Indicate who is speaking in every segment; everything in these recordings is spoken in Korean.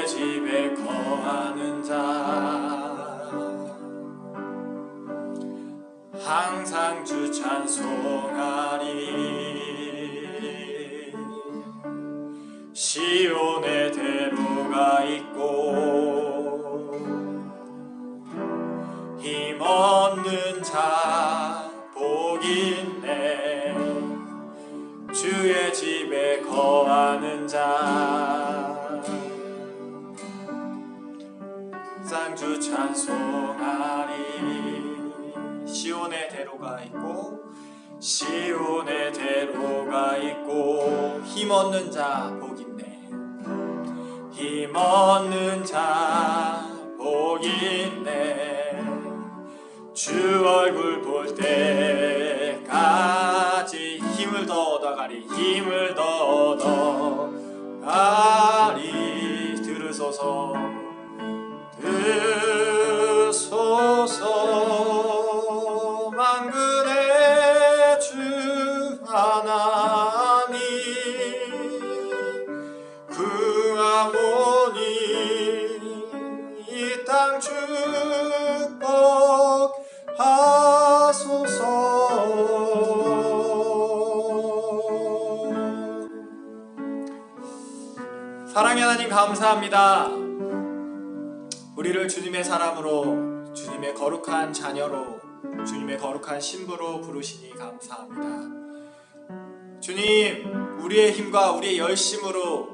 Speaker 1: 집에 거하는 자 항상 주 찬송하리. 시온에 대로가 있고 힘없는 자 복있네. 주의 집에 거하는 자 쌍주 찬송하리. 시온에 대로가 있고 시온에 대로가 있고 힘없는 자 복있네. 힘없는 자 복있네. 주 얼굴 볼 때까지 힘을 더 얻어가리. 힘을 더 얻어가리. 들으소서 들으소서 만군의 주 하나님 구하오니 이 땅 축복하소서. 사랑의 하나님 감사합니다. 우리를 주님의 사람으로, 주님의 거룩한 자녀로, 주님의 거룩한 신부로 부르시니 감사합니다. 주님, 우리의 힘과 우리의 열심으로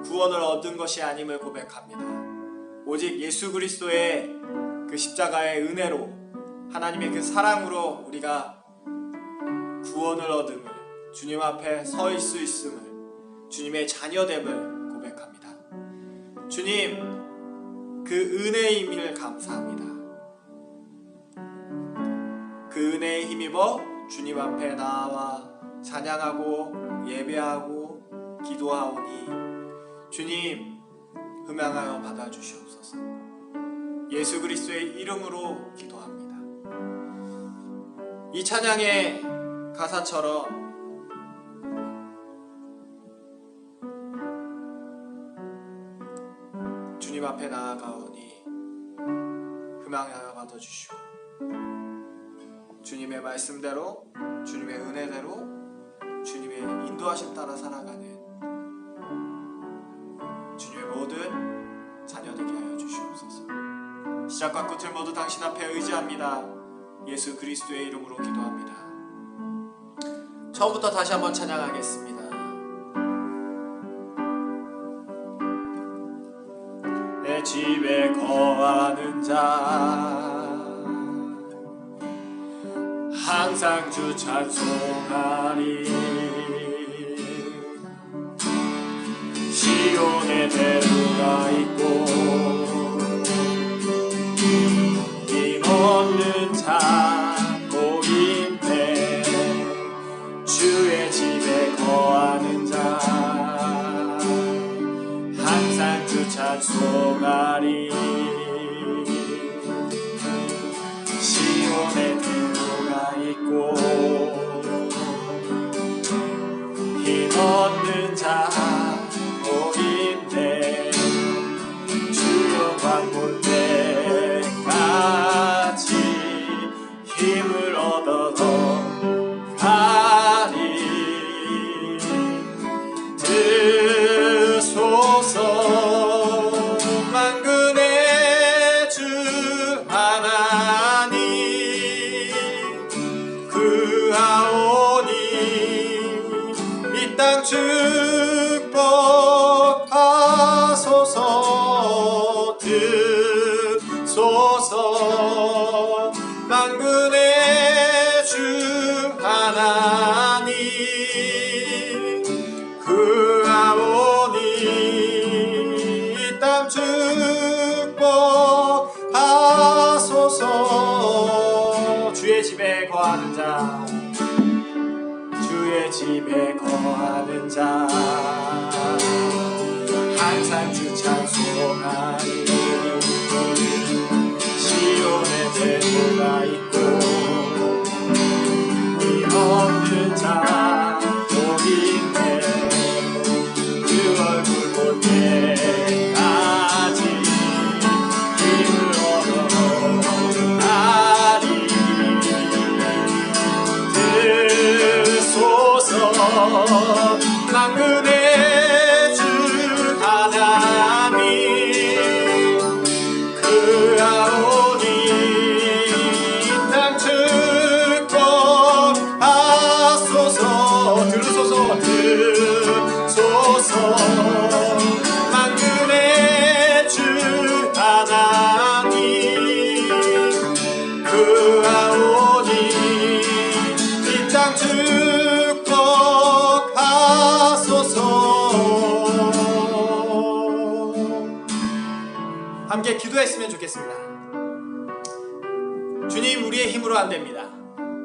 Speaker 1: 구원을 얻은 것이 아님을 고백합니다. 오직 예수 그리스도의 그 십자가의 은혜로, 하나님의 그 사랑으로 우리가 구원을 얻음을, 주님 앞에 설 수 있음을, 주님의 자녀됨을 고백합니다. 주님, 그 은혜의 힘을 감사합니다. 그 은혜에 힘입어 주님 앞에 나와 찬양하고 예배하고 기도하오니 주님 흠양하여 받아주시옵소서. 예수 그리스도의 이름으로 기도합니다. 이 찬양의 가사처럼 주님 앞에 나아가오니 흠양하여 받아주시고 주님의 말씀대로, 주님의 은혜대로, 주님의 인도하심 따라 살아가는 주님의 모든 자녀 되게 하여 주시옵소서. 시작과 끝을 모두 당신 앞에 의지합니다. 예수 그리스도의 이름으로 기도합니다. 처음부터 다시 한번 찬양하겠습니다. 내 집에 거하는 자 항상 주 찬송하리. 시온에 대로가 있고 힘없는 자 복있네. 주의 집에 거하는 자 항상 주 찬송하리. 시온에 대로가 있고 힘없는 자 복있네. 주여 광볼 때까지 힘을 얻어서 가리. 들소서 만군의 주 하나님 그하오니 이 땅 축복하소서. 들소서 만군의 주 하나님 그하오니 이 땅 축복하소서. 주의 집에 거하는 자, 주의 집에 거하는 자 항상 주 찬송하리. 시온에 대로가 있고 힘없는 자 복있네. 그 얼굴 볼 때까지 만군의 주 하나님 그하오니 이 땅 축복하소서. 들으소서 들으소서. 만군의 주 하나님 그하오니 이 땅 축복하소서. 함께 기도했으면 좋겠습니다. 주님, 우리의 힘으로 안 됩니다.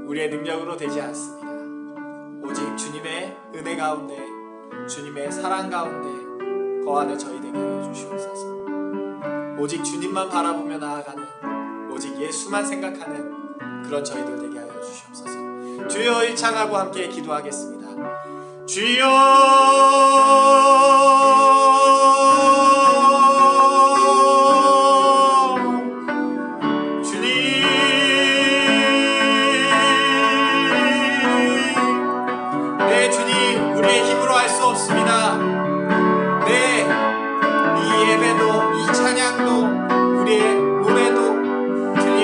Speaker 1: 우리의 능력으로 되지 않습니다. 오직 주님의 은혜 가운데, 주님의 사랑 가운데 거하는 저희 되게 해주시옵소서. 오직 주님만 바라보며 나아가는, 오직 예수만 생각하는 그런 저희들 되게 하여 주시옵소서. 주여 일창하고 함께 기도하겠습니다. 주여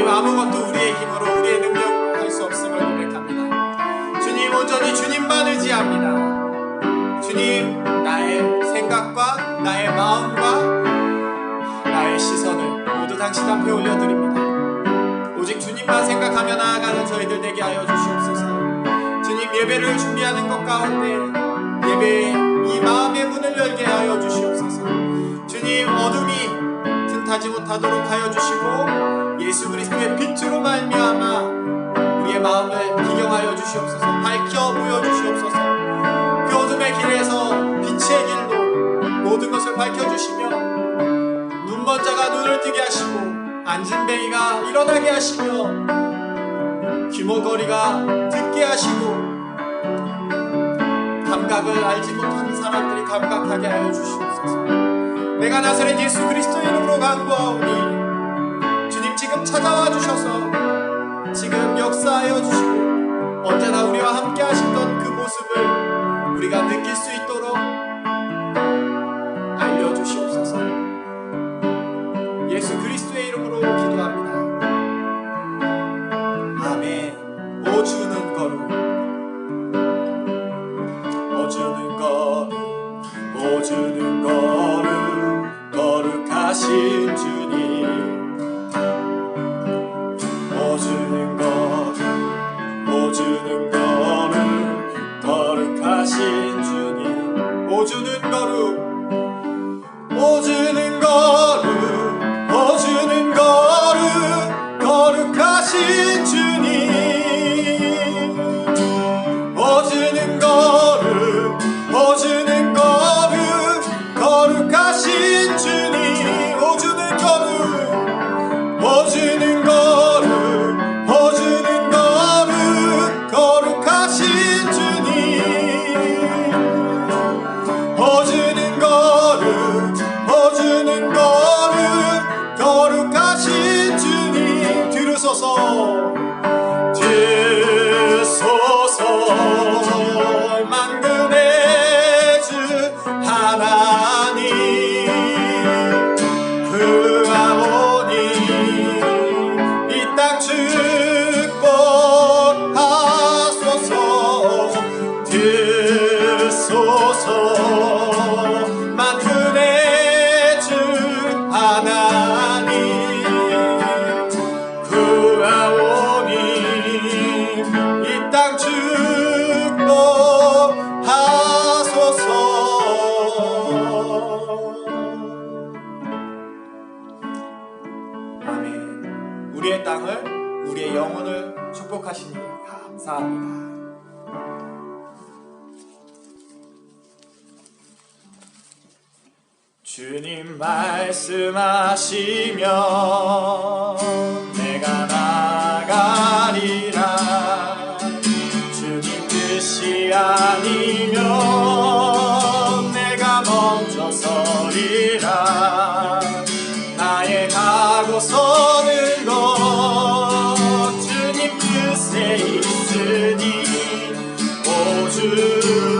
Speaker 1: 아무것도 우리의 힘으로 우리의 능력으로 할 수 없음을 고백합니다. 주님, 온전히 주님만 의지합니다. 주님, 나의 생각과 나의 마음과 나의 시선을 모두 당신 앞에 올려드립니다. 오직 주님만 생각하며 나아가는 저희들 되게 하여 주시옵소서. 주님, 예배를 준비하는 것 가운데 예배의 이 마음의 문을 열게 하여 주시옵소서. 주님, 어둠이 틈타지 못하도록 하여 주시고 예수 그리스도의 빛으로 말미암아 우리의 마음을 비경하여 주시옵소서. 밝혀 보여주시옵소서. 그 어둠의 길에서 빛의 길로 모든 것을 밝혀주시며 눈먼 자가 눈을 뜨게 하시고 앉은 뱅이가 일어나게 하시며 귀머거리가 듣게 하시고 감각을 알지 못하는 사람들이 감각하게 하여 주시옵소서. 내가 나사렛 예수 그리스도의 이름으로 간구하오니 주님, 지금 찾아와 주셔서 지금 역사하여 주시고 언제나 우리와 함께 하시던 그 모습을 우리가 느낄 수 있도록 알려주시옵소서. 예수 그리스도의 이름으로 기도합니다. 아멘. 오주는 거룩, 오주는 거룩, 오주는 거룩, 거룩하신 주님. 오주는 거룩, 오주는 거룩, 거룩하신 주님. 오주는 거룩, 오주는 거룩, 오주는 거룩, 거룩하신 주님. 오주는 거룩, 오주는 거룩, 거룩하신 주님. 오주는 거룩, 오주는 거룩, 오주는 거룩, 거룩하신 주님. 오주는 거룩, 오주는 거룩, 거룩하신 주님. 들으소서, 들으소서. 만군의 주 하나님 그하오니 이 땅 축복하소서. 들으소서. 만군의 주 하나님 그하오니 이 땅 축복하소서. 아멘. 우리의 땅을, 우리의 영혼을 축복하시니 감사합니다. 주님 말씀하시면 내가 나가리라. 주님 뜻이 아니면 내가 멈춰 서리라. 나의 가고 서는 것 주님 뜻에 있으니 오주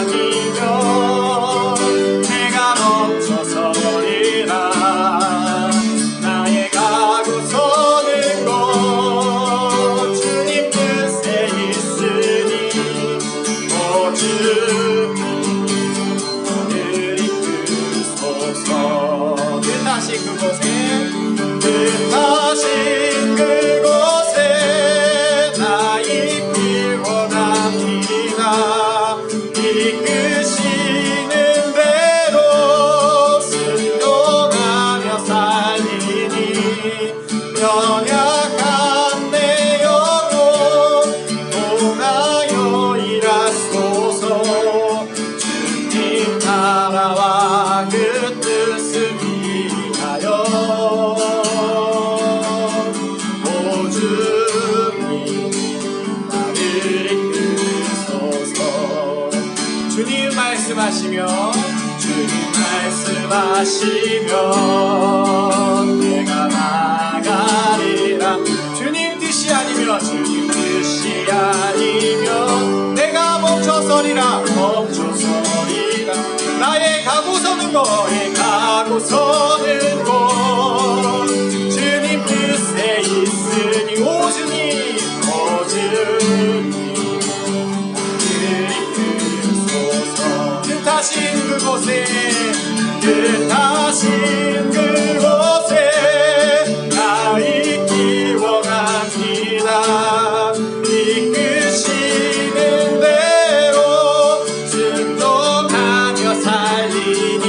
Speaker 1: 아니면 내가 멈춰서리라. 나의 가고 서는 곳 주님 뜻에 있으니 주님 나를 이끄소서. 뜻하신 그곳에 나 있길 원합니다. 이끄시는 대로 순종하며 살리니 연약한 내 영혼 통하여 일하소서. 주님 나라와 그 뜻을 위하여 오 주님 나를 이끄소서. 주님 말씀하시면 내가 나가리라. 주님 뜻이 아니면 내가 멈춰서리라. 나의 가고 서는 곳 주님 뜻에 있으니 오 주님 나를 이끄소서. 뜻하신 그곳에 나 있기 원합니다. 이끄시는 대로 순종하며 살리니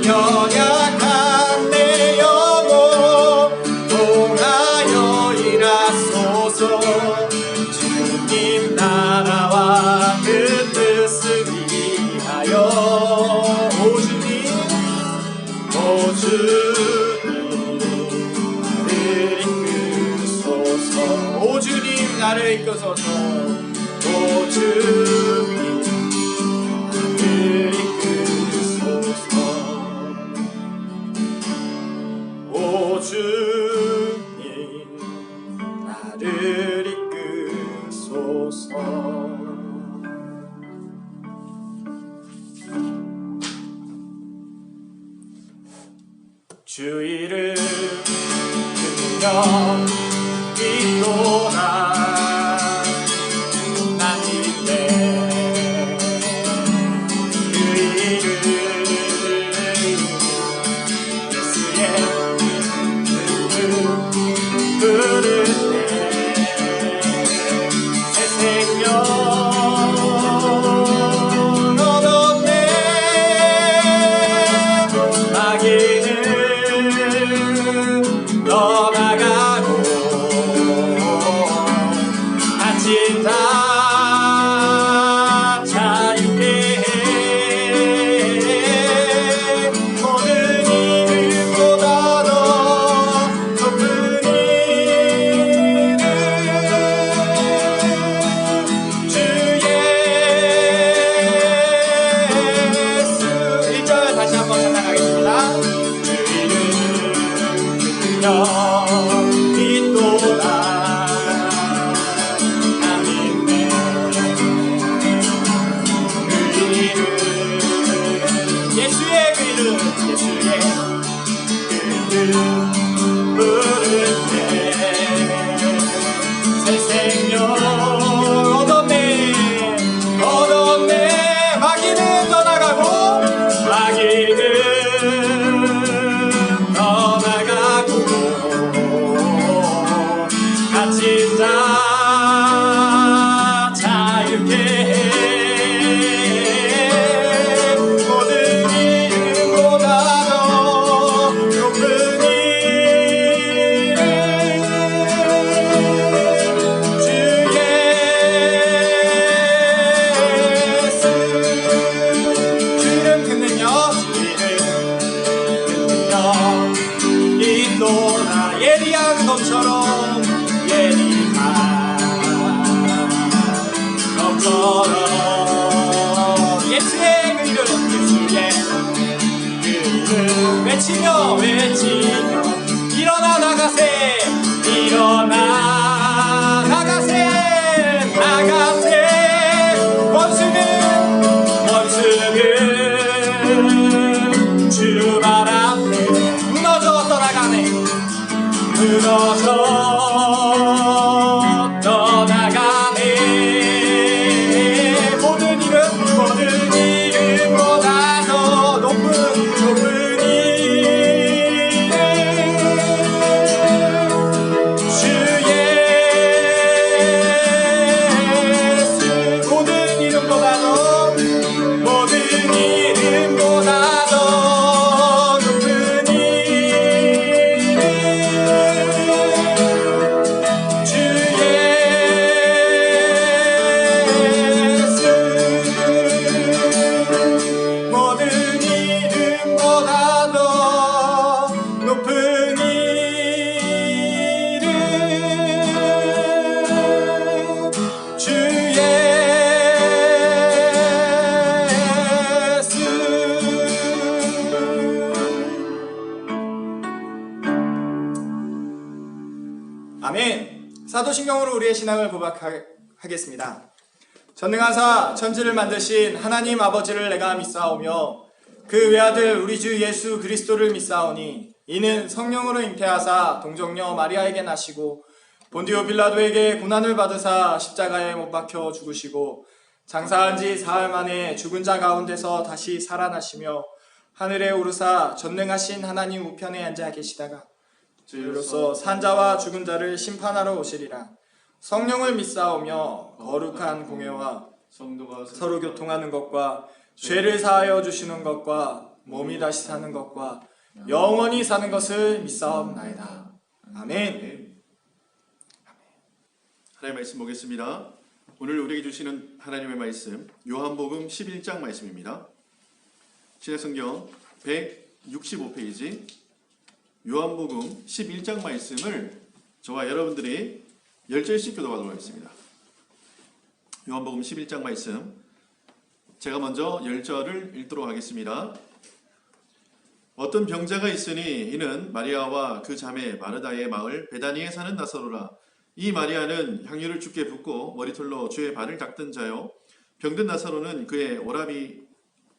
Speaker 1: 연약한 내 영혼 통하여 일하소서. 주님 나라와 그 뜻을 위하여 오 주님 나를 이끄소서. 오 주님 나를 이끄소서. 오 주님 나를 이끄소서. 주 이름 듣며 믿노라. 난 믿네 그 이름 예수의 이름 부르네. 새 생명 얻었네. 마귀는 떠나가고 갇힌 자 자유케 해. 모든 이름보다 더 높은 이름 주 예수. 1절 다시 한번 찬양하겠습니다. 주 이름 듣며 믿노라. 난 믿네 그 이름 예수의 그 이름 부를 때 새 생명 얻었네. 마귀는 떠나가고 갇힌 자 자유케 해. 모든 이름보다 더 높은 이름 주 예수. 주 이름 듣는요 인도나 예리한 검처럼 예수의 그 이름 외치며 일어나 나가세. 원수는 사도신경으로 우리의 신앙을 고백하겠습니다. 전능하사 천지를 만드신 하나님 아버지를 내가 믿사오며 그 외아들 우리 주 예수 그리스도를 믿사오니 이는 성령으로 잉태하사 동정녀 마리아에게 나시고 본디오 빌라도에게 고난을 받으사 십자가에 못 박혀 죽으시고 장사한 지 사흘 만에 죽은 자 가운데서 다시 살아나시며 하늘에 오르사 전능하신 하나님 우편에 앉아 계시다가 주로서 산자와 죽은 자를 심판하러 오시리라. 성령을 믿사오며 거룩한 공회와
Speaker 2: 성도가
Speaker 1: 서로 교통하는 것과 죄를 사하여 주시는 것과 몸이 다시 사는 것과 영원히 사는 것을 믿사옵나이다. 아멘.
Speaker 2: 하나님의 말씀 보겠습니다. 오늘 우리에게 주시는 하나님의 말씀 요한복음 11장 말씀입니다. 신약성경 165페이지 요한복음 11장 말씀을 저와 여러분들이 10절씩 교독하도록 하겠습니다. 요한복음 11장 말씀 제가 먼저 10절을 읽도록 하겠습니다. 어떤 병자가 있으니 이는 마리아와 그 자매 마르다의 마을 베다니에 사는 나사로라. 이 마리아는 향유를 주께 붓고 머리털로 주의 발을 닦던 자요 병든 나사로는 그의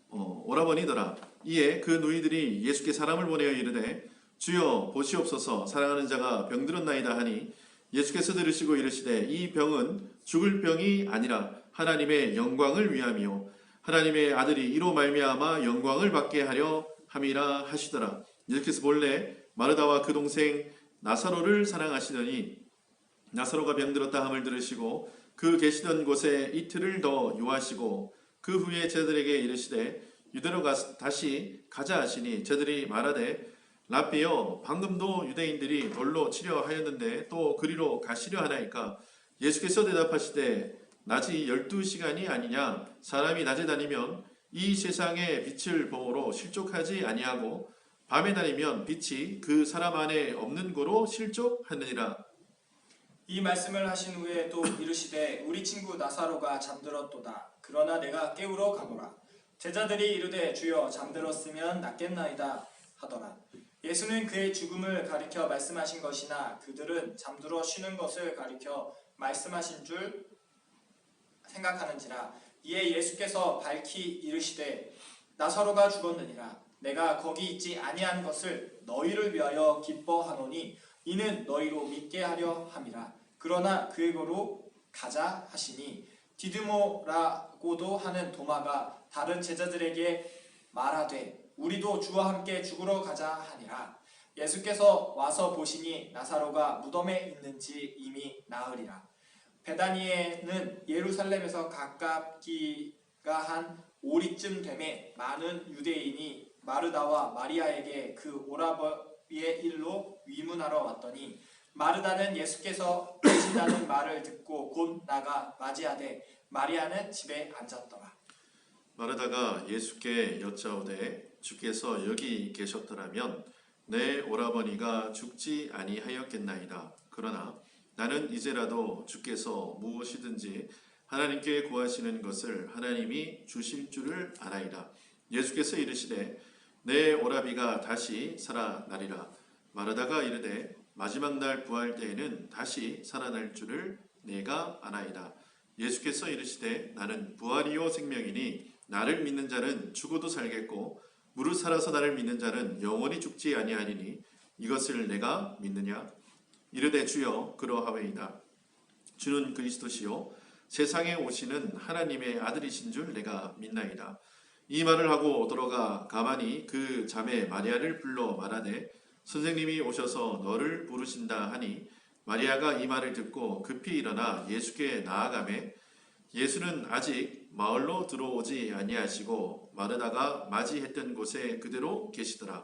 Speaker 2: 오라버니더라. 이에 그 누이들이 예수께 사람을 보내어 이르되 주여 보시옵소서 사랑하는 자가 병들었나이다 하니 예수께서 들으시고 이르시되 이 병은 죽을 병이 아니라 하나님의 영광을 위함이요 하나님의 아들이 이로 말미암아 영광을 받게 하려 함이라 하시더라. 예수께서 본래 마르다와 그 동생 나사로를 사랑하시더니 나사로가 병들었다 함을 들으시고 그 계시던 곳에 이틀을 더 유하시고 그 후에 제자들에게 이르시되 유대로 다시 가자 하시니 제자들이 말하되 라삐여 방금도 유대인들이 돌로 치려 하였는데 또 그리로 가시려 하나이까. 예수께서 대답하시되 낮이 12시간이 아니냐. 사람이 낮에 다니면 이 세상의 빛을 보므로 실족하지 아니하고 밤에 다니면 빛이 그 사람 안에 없는 고로 실족하느니라.
Speaker 1: 이 말씀을 하신 후에 또 이르시되 우리 친구 나사로가 잠들었도다. 그러나 내가 깨우러 가노라. 제자들이 이르되 주여 잠들었으면 낫겠나이다 하더라. 예수는 그의 죽음을 가리켜 말씀하신 것이나 그들은 잠들어 쉬는 것을 가리켜 말씀하신 줄 생각하는지라. 이에 예수께서 밝히 이르시되 나사로가 죽었느니라. 내가 거기 있지 아니한 것을 너희를 위하여 기뻐하노니 이는 너희로 믿게 하려 함이라. 그러나 그에게로 가자 하시니 디드모라고도 하는 도마가 다른 제자들에게 말하되 우리도 주와 함께 죽으러 가자 하니라. 예수께서 와서 보시니 나사로가 무덤에 있는지 이미 나으리라. 베다니에는 예루살렘에서 가깝기가 한 오리쯤 되매 많은 유대인이 마르다와 마리아에게 그 오라버니의 일로 위문하러 왔더니 마르다는 예수께서 계시다는 말을 듣고 곧 나가 맞이하되 마리아는 집에 앉았더라.
Speaker 2: 마르다가 예수께 여짜오되 주께서 여기 계셨더라면 내 오라버니가 죽지 아니하였겠나이다. 그러나 나는 이제라도 주께서 무엇이든지 하나님께 구하시는 것을 하나님이 주실 줄을 아나이다. 예수께서 이르시되 내 오라비가 다시 살아나리라. 마르다가 이르되 마지막 날 부활 때에는 다시 살아날 줄을 내가 아나이다. 예수께서 이르시되 나는 부활이요 생명이니 나를 믿는 자는 죽어도 살겠고 무릇 살아서 나를 믿는 자는 영원히 죽지 아니하리니 이것을 내가 믿느냐. 이르되 주여 그러하오이다. 주는 그리스도시요 세상에 오시는 하나님의 아들이신 줄 내가 믿나이다. 이 말을 하고 들어가 가만히 그 자매 마리아를 불러 말하되 선생님이 오셔서 너를 부르신다 하니 마리아가 이 말을 듣고 급히 일어나 예수께 나아가매 예수는 아직 마을로 들어오지 아니하시고 마르다가 맞이했던 곳에 그대로 계시더라.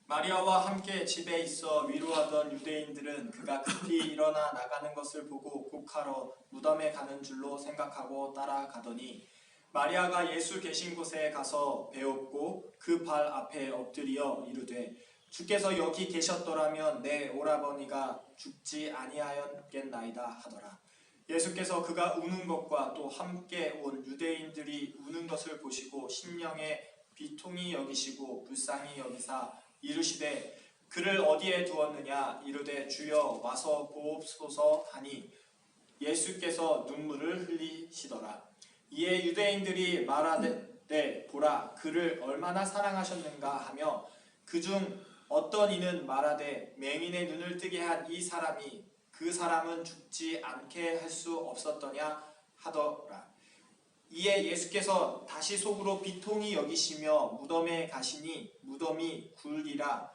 Speaker 1: 마리아와 함께 집에 있어 위로하던 유대인들은 그가 급히 일어나 나가는 것을 보고 곡하러 무덤에 가는 줄로 생각하고 따라가더니 마리아가 예수 계신 곳에 가서 배웠고 그 발 앞에 엎드려 이르되 주께서 여기 계셨더라면 내 오라버니가 죽지 아니하였겠나이다 하더라. 예수께서 그가 우는 것과 또 함께 온 유대인들이 우는 것을 보시고 심령에 비통히 여기시고 불쌍히 여기사 이르시되 그를 어디에 두었느냐 이르되 주여 와서 보옵소서 하니 예수께서 눈물을 흘리시더라. 이에 유대인들이 말하되 보라 그를 얼마나 사랑하셨는가 하며 그중 어떤 이는 말하되 맹인의 눈을 뜨게 한 이 사람이 그 사람은 죽지 않게 할 수 없었더냐 하더라. 이에 예수께서 다시 속으로 비통히 여기시며 무덤에 가시니 무덤이 굴리라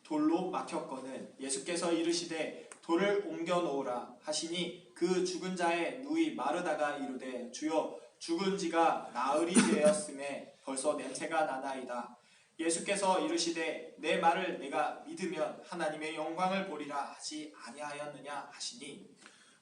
Speaker 1: 돌로 막혔거늘 예수께서 이르시되 돌을 옮겨 놓으라 하시니 그 죽은 자의 누이 마르다가 이르되 주여 죽은 지가 나흘이 되었음에 벌써 냄새가 나나이다. 예수께서 이르시되 내 말을 내가 믿으면 하나님의 영광을 보리라 하지 아니하였느냐 하시니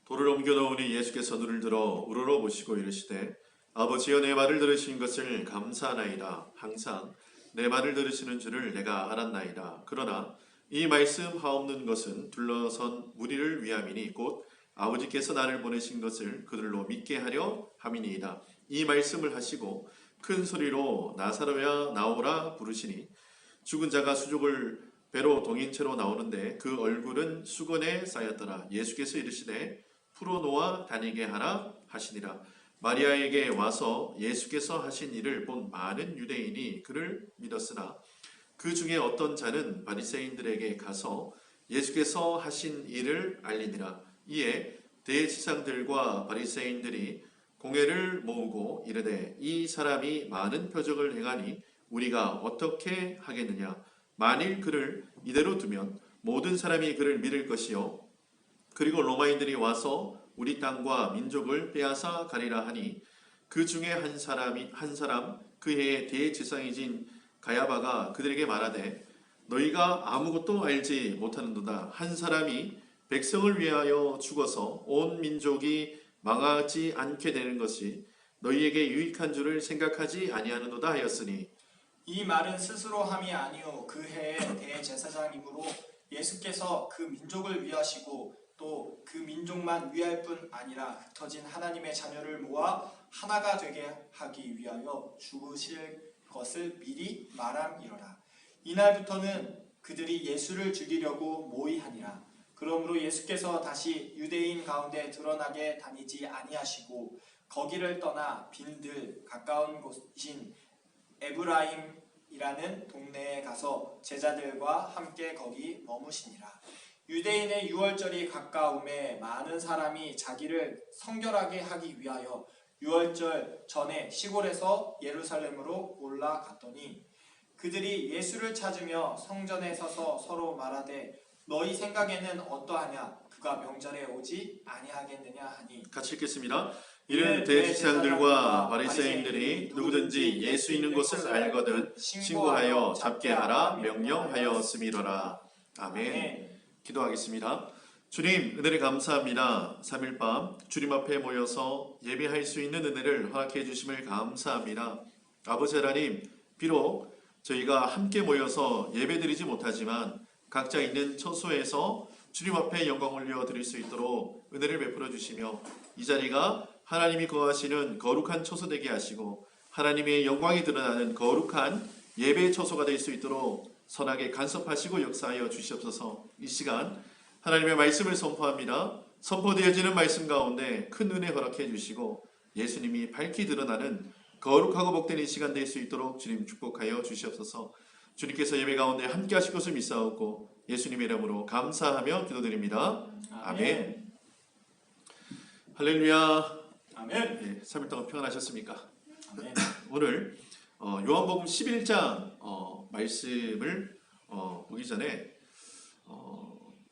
Speaker 2: 돌을 옮겨 놓으니 예수께서 눈을 들어 우러러 보시고 이르시되 아버지여 내 말을 들으신 것을 감사하나이다. 항상 내 말을 들으시는 줄을 내가 알았나이다. 그러나 이 말씀 하옵는 것은 둘러선 무리를 위함이니 곧 아버지께서 나를 보내신 것을 그들로 믿게 하려 함이니이다. 이 말씀을 하시고 큰 소리로 나사로야 나오라 부르시니 죽은 자가 수족을 배로 동인 채로 나오는데 그 얼굴은 수건에 쌓였더라. 예수께서 이르시되 풀어놓아 다니게 하라 하시니라. 마리아에게 와서 예수께서 하신 일을 본 많은 유대인이 그를 믿었으나 그 중에 어떤 자는 바리새인들에게 가서 예수께서 하신 일을 알리니라. 이에 대제사장들과 바리새인들이 공회를 모으고 이르되 이 사람이 많은 표적을 행하니 우리가 어떻게 하겠느냐. 만일 그를 이대로 두면 모든 사람이 그를 믿을 것이요 그리고 로마인들이 와서 우리 땅과 민족을 빼앗아 가리라 하니 그 중에 한 사람 그 해의 대제사장이진 가야바가 그들에게 말하되 너희가 아무것도 알지 못하는도다. 한 사람이 백성을 위하여 죽어서 온 민족이 망하지 않게 되는 것이 너희에게 유익한 줄을 생각하지 아니하는도다 하였으니
Speaker 1: 이 말은 스스로 함이 아니요 그 해의 대제사장이므로 예수께서 그 민족을 위하시고 또 그 민족만 위할 뿐 아니라 흩어진 하나님의 자녀를 모아 하나가 되게 하기 위하여 죽으실 것을 미리 말함이로라. 이날부터는 그들이 예수를 죽이려고 모의하니라. 그러므로 예수께서 다시 유대인 가운데 드러나게 다니지 아니하시고 거기를 떠나 빈들 가까운 곳인 에브라임이라는 동네에 가서 제자들과 함께 거기 머무시니라. 유대인의 유월절이 가까움에 많은 사람이 자기를 성결하게 하기 위하여 유월절 전에 시골에서 예루살렘으로 올라갔더니 그들이 예수를 찾으며 성전에 서서 서로 말하되 너희 생각에는 어떠하냐 그가 명절에 오지 아니하겠느냐 하니
Speaker 2: 같이 읽겠습니다. 이는 대제사장들과 바리새인들이 누구든지 예수 있는 것을 알거든 신고하여 잡게 하라 명령하였음이로라. 아멘. 기도하겠습니다. 주님 은혜를 감사합니다. 3일 밤 주님 앞에 모여서 예배할 수 있는 은혜를 허락해 주심을 감사합니다. 아버지 하나님 비록 저희가 함께 모여서 예배드리지 못하지만 각자 있는 처소에서 주님 앞에 영광 올려 드릴 수 있도록 은혜를 베풀어 주시며 이 자리가 하나님이 거하시는 거룩한 처소 되게 하시고 하나님의 영광이 드러나는 거룩한 예배 처소가 될 수 있도록 선하게 간섭하시고 역사하여 주시옵소서. 이 시간 하나님의 말씀을 선포합니다. 선포되어지는 말씀 가운데 큰 은혜 허락해 주시고 예수님이 밝히 드러나는 거룩하고 복된 이 시간 될 수 있도록 주님 축복하여 주시옵소서. 주님께서 예배 가운데 함께 하실 것을 믿사옵고 예수님의 이름으로 감사하며 기도드립니다. 아멘. 할렐루야.
Speaker 1: 아멘.
Speaker 2: 네, 3일 동안 평안하셨습니까?
Speaker 1: 아멘.
Speaker 2: 오늘 요한복음 11장 말씀을 보기 전에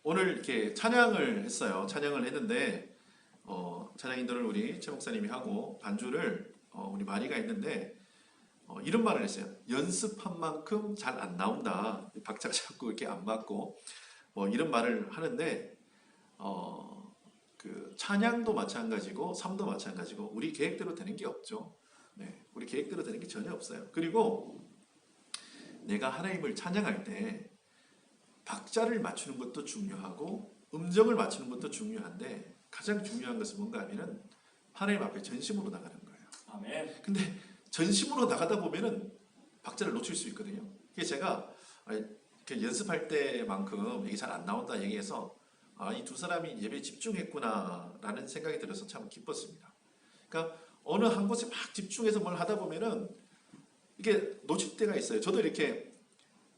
Speaker 2: 오늘 이렇게 찬양을 했어요. 찬양을 했는데 찬양인들을 우리 최 목사님이 하고 반주를 우리 마리가 했는데 이런 말을 했어요. 연습한 만큼 잘 안 나온다. 박자가 자꾸 이렇게 안 맞고 이런 말을 하는데 그 찬양도 마찬가지고 삶도 마찬가지고 우리 계획대로 되는 게 없죠. 네, 우리 계획대로 되는 게 전혀 없어요. 그리고 내가 하나님을 찬양할 때 박자를 맞추는 것도 중요하고 음정을 맞추는 것도 중요한데 가장 중요한 것은 뭔가 하면은 하나님 앞에 전심으로 나가는 거예요.
Speaker 1: 아멘.
Speaker 2: 근데 전심으로 나가다 보면은 박자를 놓칠 수 있거든요. 그래서 제가 연습할 때만큼 얘기 잘 안 나온다 얘기해서 이 두 사람이 예배에 집중했구나라는 생각이 들어서 참 기뻤습니다. 그러니까 어느 한 곳에 막 집중해서 뭘 하다 보면은 이게 놓칠 때가 있어요. 저도 이렇게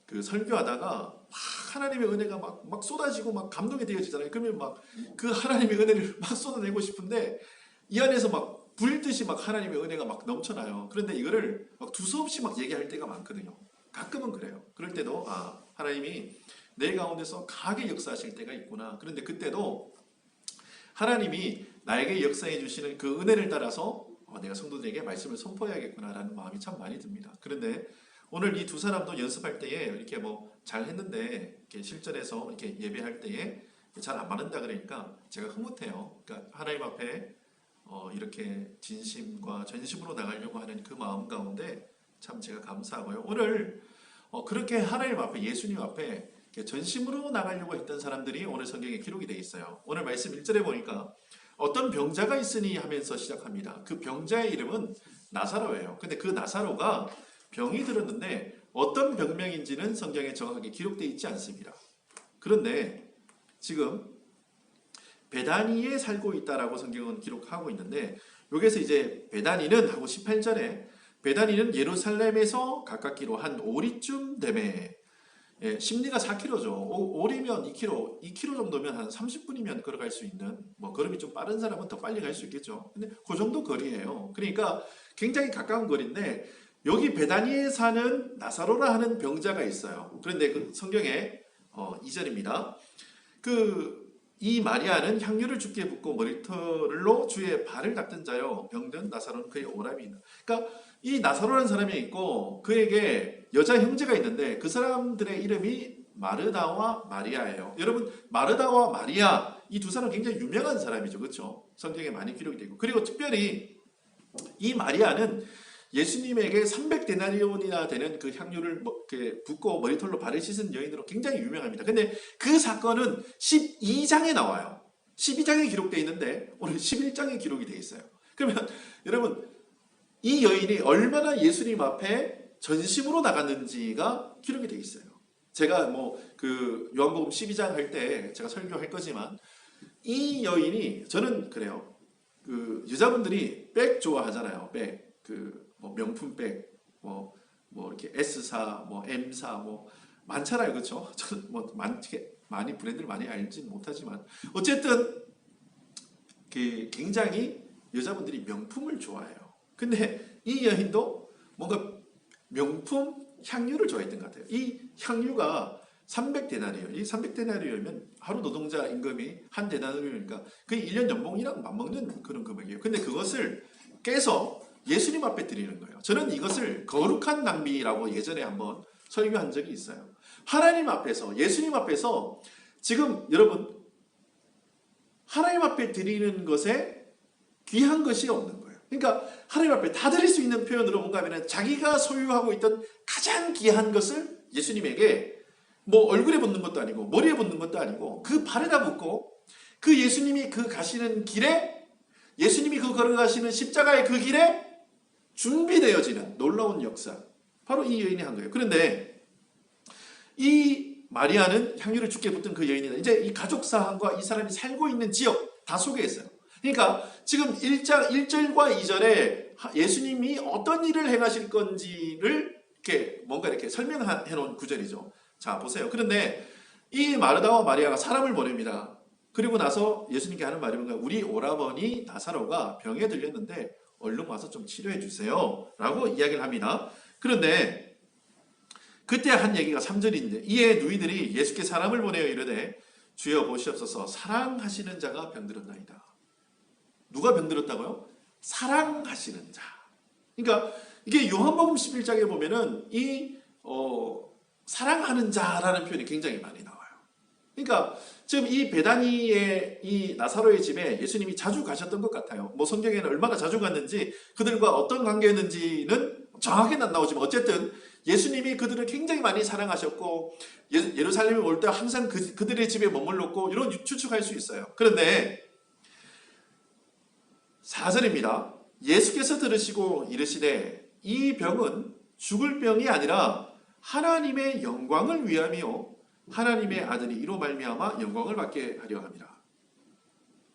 Speaker 2: 설교하다가 막 하나님의 은혜가 막 쏟아지고 막 감동이 되어지잖아요. 그러면 막 그 하나님의 은혜를 막 쏟아내고 싶은데 이 안에서 막 불듯이 막 하나님의 은혜가 막 넘쳐나요. 그런데 이거를 막 두서없이 막 얘기할 때가 많거든요. 가끔은 그래요. 그럴 때도 하나님이 내 가운데서 강하게 역사하실 때가 있구나. 그런데 그때도 하나님이 나에게 역사해 주시는 그 은혜를 따라서 내가 성도들에게 말씀을 선포해야겠구나라는 마음이 참 많이 듭니다. 그런데 오늘 이 두 사람도 연습할 때에 이렇게 뭐 잘했는데 이렇게 실전에서 이렇게 예배할 때에 잘 안 맞는다 그러니까 제가 흐뭇해요. 그러니까 하나님 앞에 이렇게 진심과 전심으로 나가려고 하는 그 마음 가운데 참 제가 감사하고요. 오늘 그렇게 하나님 앞에 예수님 앞에 전심으로 나가려고 했던 사람들이 오늘 성경에 기록이 되어 있어요. 오늘 말씀 1절에 보니까 어떤 병자가 있으니 하면서 시작합니다. 그 병자의 이름은 나사로예요. 근데 그 나사로가 병이 들었는데 어떤 병명인지는 성경에 정확하게 기록되어 있지 않습니다. 그런데 지금 베다니에 살고 있다라고 성경은 기록하고 있는데 여기서 이제 베다니는 하고 18절에 베다니는 예루살렘에서 가깝기로 한 오리쯤 되매 심리가 4km죠. 오리면 2km 정도면 한 30분이면 걸어갈 수 있는 걸음이 좀 빠른 사람은 더 빨리 갈 수 있겠죠. 근데 그 정도 거리예요. 그러니까 굉장히 가까운 거리인데 여기 베다니에 사는 나사로라 하는 병자가 있어요. 그런데 그 성경에 2절입니다. 이 마리아는 향유를 주께 붓고 머리털로 주의 발을 닦던 자요. 병든 나사로는 그의 오라비이다. 그러니까 이 나사로라는 사람이 있고 그에게 여자 형제가 있는데 그 사람들의 이름이 마르다와 마리아예요. 여러분 마르다와 마리아 이 두 사람 굉장히 유명한 사람이죠. 그렇죠? 성경에 많이 기록이 되고 그리고 특별히 이 마리아는 예수님에게 300데나리온이나 되는 그 향유를 붓고 머리털로 발을 씻은 여인으로 굉장히 유명합니다. 근데 그 사건은 12장에 나와요. 12장에 기록되어 있는데 오늘 11장에 기록이 되어 있어요. 그러면 여러분 이 여인이 얼마나 예수님 앞에 전심으로 나갔는지가 기록이 되어 있어요. 제가 요한복음 12장 할 때 제가 설교할 거지만 이 여인이 저는 그래요. 여자분들이 백 좋아하잖아요. 백. 명품백, 이렇게 S사, M사, 많잖아요. 그렇죠? 저는 많이 브랜드를 많이 알지는 못하지만 어쨌든 굉장히 여자분들이 명품을 좋아해요. 근데 이 여인도 뭔가 명품 향유를 좋아했던 것 같아요. 이 향유가 300데나리온. 이 300데나리온이면 하루 노동자 임금이 한 데나리온이니까 그게 1년 연봉이랑 맞먹는 그런 금액이에요. 근데 그것을 깨서 예수님 앞에 드리는 거예요. 저는 이것을 거룩한 낭비라고 예전에 한번 설교한 적이 있어요. 하나님 앞에서 예수님 앞에서 지금 여러분 하나님 앞에 드리는 것에 귀한 것이 없는 거예요. 그러니까 하나님 앞에 다 드릴 수 있는 표현으로 뭔가 하면 자기가 소유하고 있던 가장 귀한 것을 예수님에게 얼굴에 붓는 것도 아니고 머리에 붓는 것도 아니고 그 발에다 붓고 그 예수님이 그 가시는 길에 예수님이 그 걸어가시는 십자가의 그 길에 준비되어지는 놀라운 역사. 바로 이 여인이 한 거예요. 그런데 이 마리아는 향유를 주께 붓던 그 여인이다. 이제 이 가족 사항과 이 사람이 살고 있는 지역 다 소개했어요. 그러니까 지금 1절과 2절에 예수님이 어떤 일을 행하실 건지를 이렇게 설명해 놓은 구절이죠. 자, 보세요. 그런데 이 마르다와 마리아가 사람을 보냅니다. 그리고 나서 예수님께 하는 말이 뭔가 우리 오라버니 나사로가 병에 들렸는데 얼른 와서 좀 치료해 주세요 라고 이야기를 합니다. 그런데 그때 한 얘기가 3절인데 이에 누이들이 예수께 사람을 보내어 이르되 주여 보시옵소서 사랑하시는 자가 병들었나이다. 누가 병들었다고요? 사랑하시는 자. 그러니까 이게 요한복음 11장에 보면은 사랑하는 자라는 표현이 굉장히 많이 나와요. 그러니까 지금 이 베다니의 이 나사로의 집에 예수님이 자주 가셨던 것 같아요. 성경에는 얼마나 자주 갔는지 그들과 어떤 관계였는지는 정확히는 안 나오지만 어쨌든 예수님이 그들을 굉장히 많이 사랑하셨고 예루살렘에 올 때 항상 그들의 집에 머물렀고 이런 추측할 수 있어요. 그런데 4절입니다. 예수께서 들으시고 이르시되 이 병은 죽을 병이 아니라 하나님의 영광을 위함이요 하나님의 아들이 이로 말미암아 영광을 받게 하려 함이라.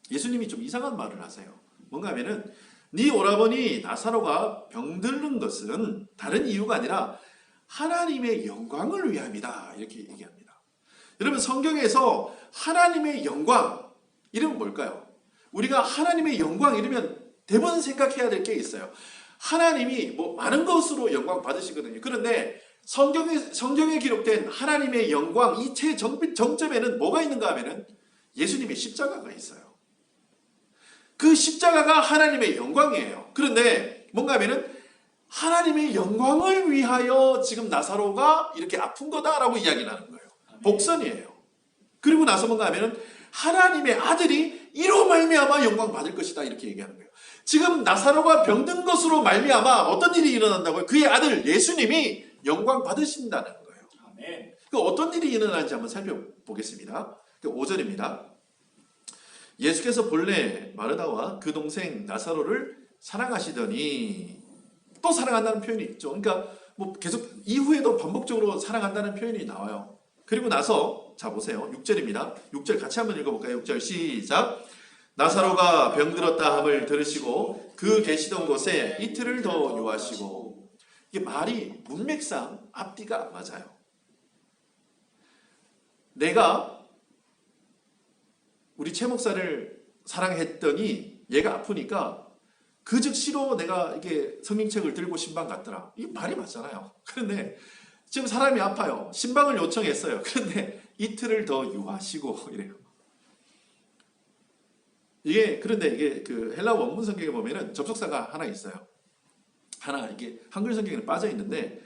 Speaker 2: 예수님이 좀 이상한 말을 하세요. 뭔가 하면은 네 오라버니 나사로가 병들는 것은 다른 이유가 아니라 하나님의 영광을 위함이다. 이렇게 얘기합니다. 여러분 성경에서 하나님의 영광 이름은 뭘까요? 우리가 하나님의 영광 이러면 대부분 생각해야 될 게 있어요. 하나님이 뭐 많은 것으로 영광 받으시거든요. 그런데 성경에 기록된 하나님의 영광 이 최정점에는 뭐가 있는가 하면은 예수님의 십자가가 있어요. 그 십자가가 하나님의 영광이에요. 그런데 뭔가 하면은 하나님의 영광을 위하여 지금 나사로가 이렇게 아픈 거다라고 이야기를 하는 거예요. 복선이에요. 그리고 나서 뭔가 하면은 하나님의 아들이 이로 말미암아 영광 받을 것이다 이렇게 얘기하는 거예요. 지금 나사로가 병든 것으로 말미암아 어떤 일이 일어난다고요? 그의 아들 예수님이 영광 받으신다는 거예요.
Speaker 1: 아멘.
Speaker 2: 그 어떤 일이 일어나는지 한번 살펴보겠습니다. 5절입니다. 예수께서 본래 마르다와 그 동생 나사로를 사랑하시더니 또 사랑한다는 표현이 있죠. 그러니까 뭐 계속 이후에도 반복적으로 사랑한다는 표현이 나와요. 그리고 나서 자 보세요. 6절입니다. 6절 같이 한번 읽어볼까요? 6절 시작. 나사로가 병들었다 함을 들으시고 그 계시던 곳에 이틀을 더 유하시고. 이게 말이 문맥상 앞뒤가 안 맞아요. 내가 우리 최 목사를 사랑했더니 얘가 아프니까 그 즉시로 내가 이게 성경책을 들고 신방 갔더라. 이 말이 맞잖아요. 그런데 지금 사람이 아파요. 신방을 요청했어요. 그런데 이틀을 더 유하시고 이래요. 그런데 이게 그 헬라 원문 성경에 보면은 접속사가 하나 있어요. 하나 이게 한글 성경에는 빠져 있는데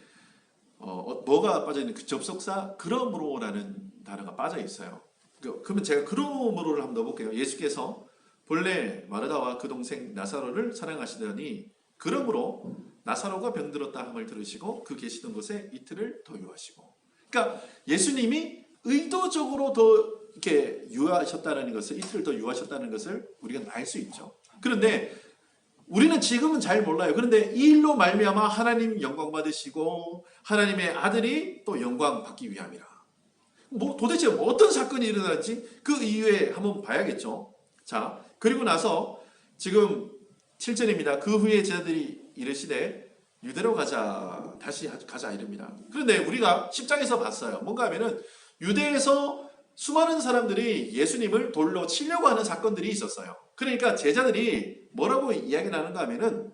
Speaker 2: 뭐가 빠져 있는 그 접속사 그러므로라는 단어가 빠져 있어요. 그러면 제가 그러므로를 한번 넣어볼게요. 예수께서 본래 마르다와 그 동생 나사로를 사랑하시더니 그러므로 나사로가 병들었다 함을 들으시고 그 계시던 곳에 이틀을 더 유하시고. 그러니까 예수님이 의도적으로 더 이렇게 유하셨다는 것을 이틀을 더 유하셨다는 것을 우리가 알 수 있죠. 그런데 우리는 지금은 잘 몰라요. 그런데 이 일로 말미암아 하나님 영광 받으시고 하나님의 아들이 또 영광 받기 위함이라. 뭐 도대체 어떤 사건이 일어났지 그 이유에 한번 봐야겠죠. 자, 그리고 나서 지금 7절입니다. 그 후에 제자들이 이르시되 유대로 가자. 다시 가자 이럽니다. 그런데 우리가 10장에서 봤어요. 뭔가 하면은 유대에서 수많은 사람들이 예수님을 돌로 치려고 하는 사건들이 있었어요. 그러니까 제자들이 뭐라고 이야기를 하는가 하면은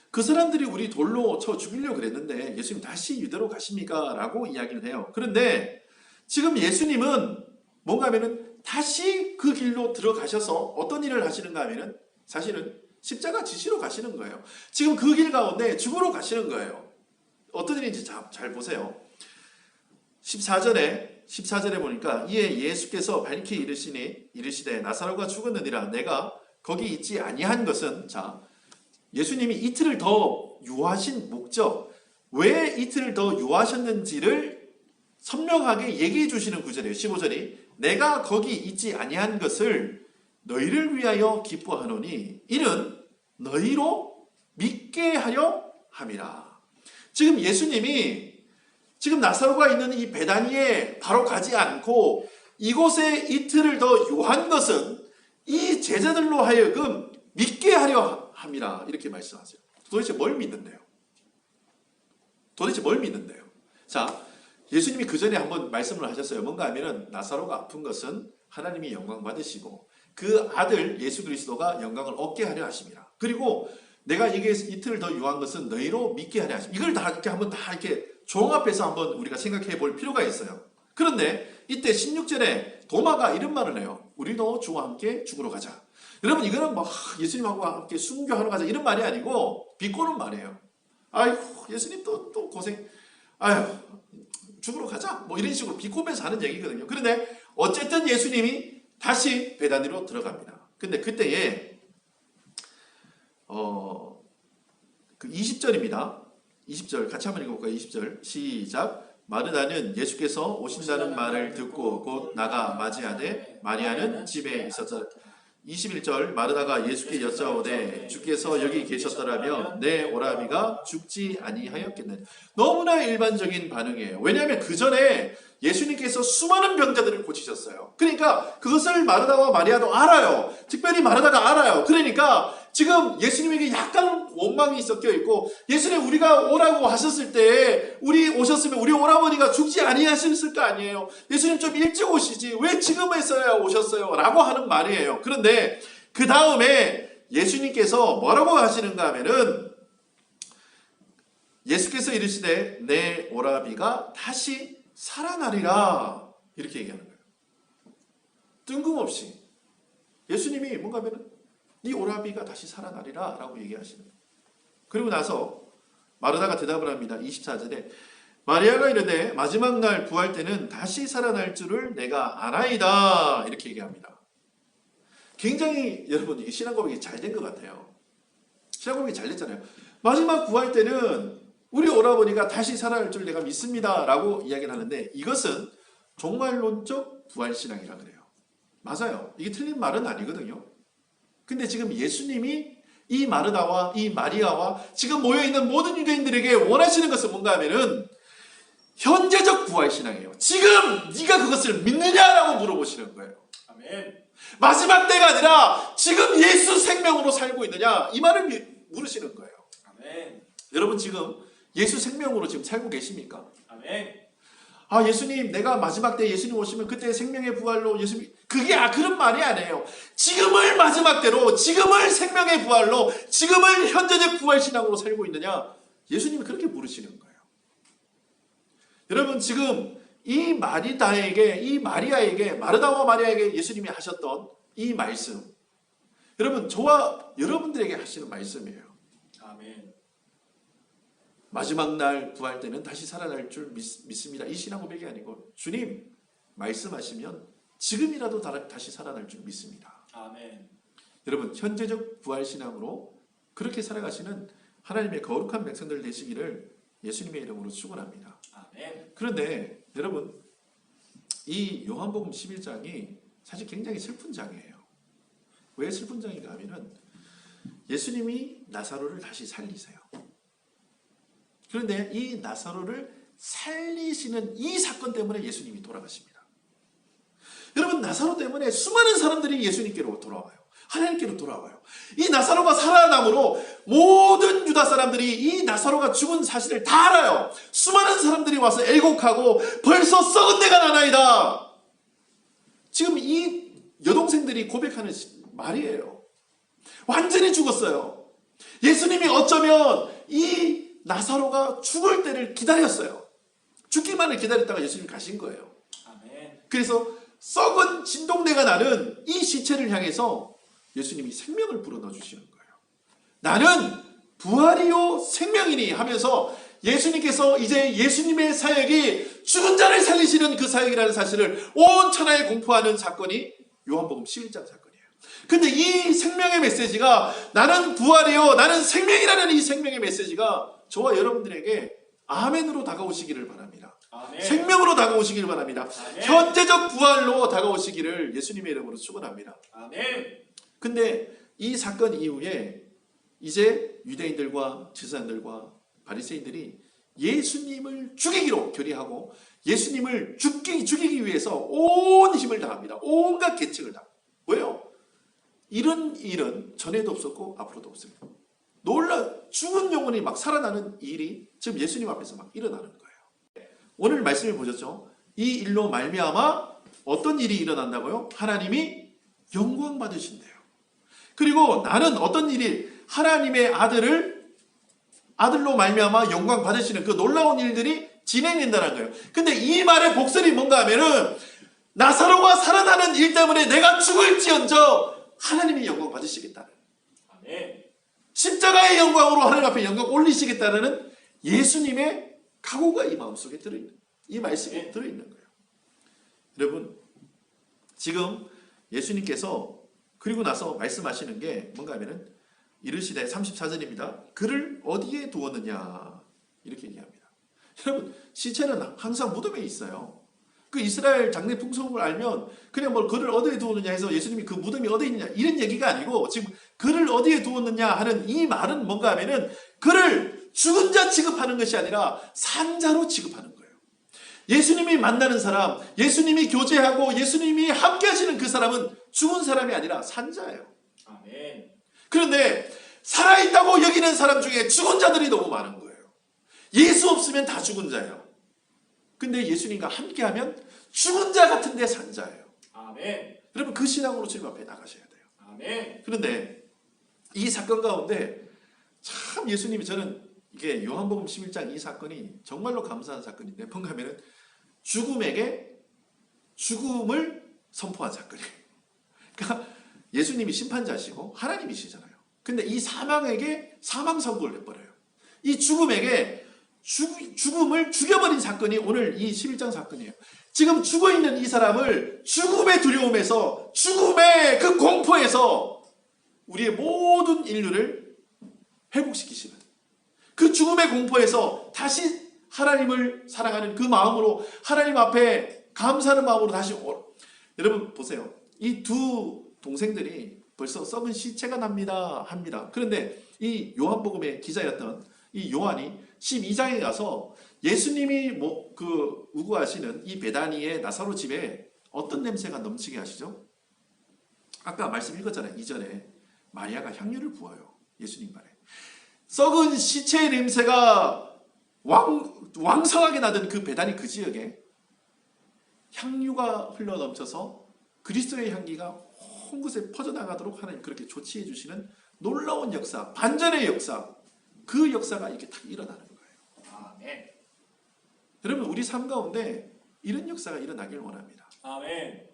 Speaker 2: 그 사람들이 우리 돌로 쳐 죽이려고 그랬는데 예수님 다시 유대로 가십니까? 라고 이야기를 해요. 그런데 지금 예수님은 뭔가 하면은 다시 그 길로 들어가셔서 어떤 일을 하시는가 하면은 사실은 십자가 지시러 가시는 거예요. 지금 그 길 가운데 죽으러 가시는 거예요. 어떤 일인지 잘 보세요. 14절에 보니까 이에 예수께서 밝히 이르시되 나사로가 죽었느니라. 내가 거기 있지 아니한 것은 자 예수님이 이틀을 더 유하신 목적 왜 이틀을 더 유하셨는지를 선명하게 얘기해 주시는 구절이에요. 15절이 내가 거기 있지 아니한 것을 너희를 위하여 기뻐하노니 이는 너희로 믿게 하려 함이라. 지금 예수님이 지금 나사로가 있는 이 베다니에 바로 가지 않고 이곳에 이틀을 더 유한 것은 이 제자들로 하여금 믿게 하려 함이라 이렇게 말씀하세요. 도대체 뭘 믿는데요? 자, 예수님이 그 전에 한번 말씀을 하셨어요. 뭔가 하면은 나사로가 아픈 것은 하나님이 영광 받으시고 그 아들 예수 그리스도가 영광을 얻게 하려 하심이라. 그리고 내가 이게 이틀을 더 유한 것은 너희로 믿게 하려 하심. 이걸 다 이렇게 한번 다 이렇게 종합해서 한번 우리가 생각해 볼 필요가 있어요. 그런데 이때 16절에 도마가 이런 말을 해요. 우리도 주와 함께 죽으러 가자. 여러분 이거는 막 예수님하고 함께 순교하러 가자 이런 말이 아니고 비꼬는 말이에요. 아이고 예수님 또 고생. 아유 죽으러 가자. 뭐 이런 식으로 비꼬면서 하는 얘기거든요. 그런데 어쨌든 예수님이 다시 베다니로 들어갑니다. 근데 그때에 그 20절입니다. 20절 같이 한번 읽어볼까요? 20절 시작. 마르다는 예수께서 오신다는 말을 듣고 곧 나가 맞이하되 마리아는 집에 있었다. 21절 마르다가 예수께 여짜오되 주께서 여기 계셨더라면 내 오라비가 죽지 아니하였겠느냐. 너무나 일반적인 반응이에요. 왜냐하면 그 전에 예수님께서 수많은 병자들을 고치셨어요. 그러니까 그것을 마르다와 마리아도 알아요. 특별히 마르다가 알아요. 그러니까 지금 예수님에게 약간 원망이 섞여 있고, 예수님 우리가 오라고 하셨을 때 우리 오셨으면 우리 오라버니가 죽지 아니하셨을 거 아니에요. 예수님 좀 일찍 오시지 왜 지금에서야 오셨어요? 라고 하는 말이에요. 그런데 그 다음에 예수님께서 뭐라고 하시는가 하면은, 예수께서 이르시되 내 오라비가 다시 살아나리라 이렇게 얘기하는 거예요. 뜬금없이 예수님이 뭔가 하면은 네 오라비가 다시 살아나리라 라고 얘기하시는 거예요. 그리고 나서 마르다가 대답을 합니다. 24절에 마리아가 이르되 마지막 날 부활 때는 다시 살아날 줄을 내가 아나이다 이렇게 얘기합니다. 굉장히 여러분 이게 신앙 고백이 잘 된 것 같아요. 신앙 고백이 잘 됐잖아요. 마지막 부활 때는 우리 오라버니가 다시 살아날 줄 내가 믿습니다 라고 이야기를 하는데, 이것은 종말론적 부활신앙이라 그래요. 맞아요. 이게 틀린 말은 아니거든요. 근데 지금 예수님이 이 마르다와 이 마리아와 지금 모여있는 모든 유대인들에게 원하시는 것은 뭔가 하면은 현재적 부활신앙이에요. 지금 네가 그것을 믿느냐라고 물어보시는 거예요.
Speaker 1: 아멘.
Speaker 2: 마지막 때가 아니라 지금 예수 생명으로 살고 있느냐, 이 말을 물으시는 거예요.
Speaker 1: 아멘.
Speaker 2: 여러분 지금 예수 생명으로 지금 살고 계십니까?
Speaker 1: 아멘.
Speaker 2: 아, 예수님 내가 마지막 때 예수님 오시면 그때 생명의 부활로 예수님, 그게 그런 말이 아니에요. 지금을 마지막 때로, 지금을 생명의 부활로, 지금을 현재적 부활신앙으로 살고 있느냐, 예수님이 그렇게 물으시는 거예요. 여러분 지금 이 마리다에게, 이 마리아에게, 마르다와 마리아에게 예수님이 하셨던 이 말씀, 여러분 저와 여러분들에게 하시는 말씀이에요.
Speaker 1: 아멘.
Speaker 2: 마지막 날 부활 때는 다시 살아날 줄 믿습니다. 이 신앙 고백이 아니고 주님 말씀하시면 지금이라도 다시 살아날 줄 믿습니다.
Speaker 1: 아멘.
Speaker 2: 여러분 현재적 부활 신앙으로 그렇게 살아가시는 하나님의 거룩한 백성들 되시기를 예수님의 이름으로 축원합니다.
Speaker 1: 아멘.
Speaker 2: 그런데 여러분 이 요한복음 11장이 사실 굉장히 슬픈 장이에요. 왜 슬픈 장인가 하면은 예수님이 나사로를 다시 살리세요. 그런데 이 나사로를 살리시는 이 사건 때문에 예수님이 돌아가십니다. 여러분 나사로 때문에 수많은 사람들이 예수님께로 돌아와요. 하나님께로 돌아와요. 이 나사로가 살아남으로 모든 유다 사람들이 이 나사로가 죽은 사실을 다 알아요. 수많은 사람들이 와서 애곡하고 벌써 썩은 데가 나나이다. 지금 이 여동생들이 고백하는 말이에요. 완전히 죽었어요. 예수님이 어쩌면 이 나사로가 죽을 때를 기다렸어요. 죽기만을 기다렸다가 예수님이 가신 거예요.
Speaker 1: 아멘.
Speaker 2: 그래서 썩은 진동내가 나는 이 시체를 향해서 예수님이 생명을 불어넣어 주시는 거예요. 나는 부활이요 생명이니 하면서 예수님께서 이제 예수님의 사역이 죽은 자를 살리시는 그 사역이라는 사실을 온 천하에 공포하는 사건이 요한복음 11장 사건이에요. 근데 이 생명의 메시지가, 나는 부활이요 나는 생명이라는 이 생명의 메시지가 저와 여러분들에게 아멘으로 다가오시기를 바랍니다.
Speaker 1: 아멘.
Speaker 2: 생명으로 다가오시기를 바랍니다.
Speaker 1: 아멘.
Speaker 2: 현재적 부활로 다가오시기를 예수님의 이름으로 축원합니다.
Speaker 1: 아멘.
Speaker 2: 근데 이 사건 이후에 이제 유대인들과 제사장들과 바리새인들이 예수님을 죽이기로 결의하고 예수님을 죽이기 위해서 온 힘을 다합니다. 온갖 계책을 다. 왜요? 이런 일은 전에도 없었고 앞으로도 없습니다. 놀라 죽은 영혼이 막 살아나는 일이 지금 예수님 앞에서 막 일어나는 거예요. 오늘 말씀을 보셨죠? 이 일로 말미암아 어떤 일이 일어난다고요? 하나님이 영광 받으신대요. 그리고 나는 어떤 일이, 하나님의 아들로 말미암아 영광 받으시는 그 놀라운 일들이 진행된다는 거예요. 근데 이 말의 복선이 뭔가 하면은 나사로가 살아나는 일 때문에 내가 죽을지언정 하나님이 영광 받으시겠다는,
Speaker 1: 아멘.
Speaker 2: 십자가의 영광으로 하나님 앞에 영광 올리시겠다는 예수님의 각오가 이 마음속에 들어있는, 이 말씀에 들어있는 거예요. 여러분 지금 예수님께서 그리고 나서 말씀하시는 게 뭔가 하면은 이르시되 34절입니다. 그를 어디에 두었느냐 이렇게 얘기합니다. 여러분 시체는 항상 무덤에 있어요. 그 이스라엘 장례 풍속을 알면 그냥 뭐 그를 어디에 두었느냐 해서 예수님이 그 무덤이 어디에 있느냐 이런 얘기가 아니고 지금 그를 어디에 두었느냐 하는 이 말은 뭔가 하면은 그를 죽은 자 취급하는 것이 아니라 산 자로 취급하는 거예요. 예수님이 만나는 사람, 예수님이 교제하고 예수님이 함께 하시는 그 사람은 죽은 사람이 아니라 산 자예요.
Speaker 1: 아멘.
Speaker 2: 그런데 살아있다고 여기는 사람 중에 죽은 자들이 너무 많은 거예요. 예수 없으면 다 죽은 자예요. 근데 예수님과 함께하면 죽은 자 같은데 산 자예요.
Speaker 1: 아멘.
Speaker 2: 여러분 그 신앙으로 주님 앞에 나가셔야 돼요.
Speaker 1: 아멘.
Speaker 2: 그런데 이 사건 가운데 참 예수님이 저는 이게 요한복음 11장 이 사건이 정말로 감사한 사건인데 뭔가 하면은 죽음에게 죽음을 선포한 사건이에요. 그러니까 예수님이 심판자시고 하나님이시잖아요. 근데 이 사망에게 사망 선고를 해버려요. 이 죽음에게 죽음을 죽여버린 사건이 오늘 이 11장 사건이에요. 지금 죽어있는 이 사람을 죽음의 두려움에서 죽음의 그 공포에서 우리의 모든 인류를 회복시키시는 그 죽음의 공포에서 다시 하나님을 사랑하는 그 마음으로 하나님 앞에 감사하는 마음으로 다시 여러분 보세요. 이 두 동생들이 벌써 썩은 시체가 합니다. 그런데 이 요한복음의 기자였던 이 요한이 12장에 가서 예수님이 우구하시는 이 베다니의 나사로 집에 어떤 냄새가 넘치게 하시죠? 아까 말씀 읽었잖아요. 이전에 마리아가 향유를 부어요. 예수님 발에. 썩은 시체의 냄새가 왕성하게 나던 그 베다니 그 지역에 향유가 흘러 넘쳐서 그리스도의 향기가 온 곳에 퍼져나가도록 하나님 그렇게 조치해 주시는 놀라운 역사, 반전의 역사, 그 역사가 이렇게 딱 일어나는 거예요.
Speaker 1: 아멘.
Speaker 2: 여러분 우리 삶 가운데 이런 역사가 일어나길 원합니다.
Speaker 1: 아멘.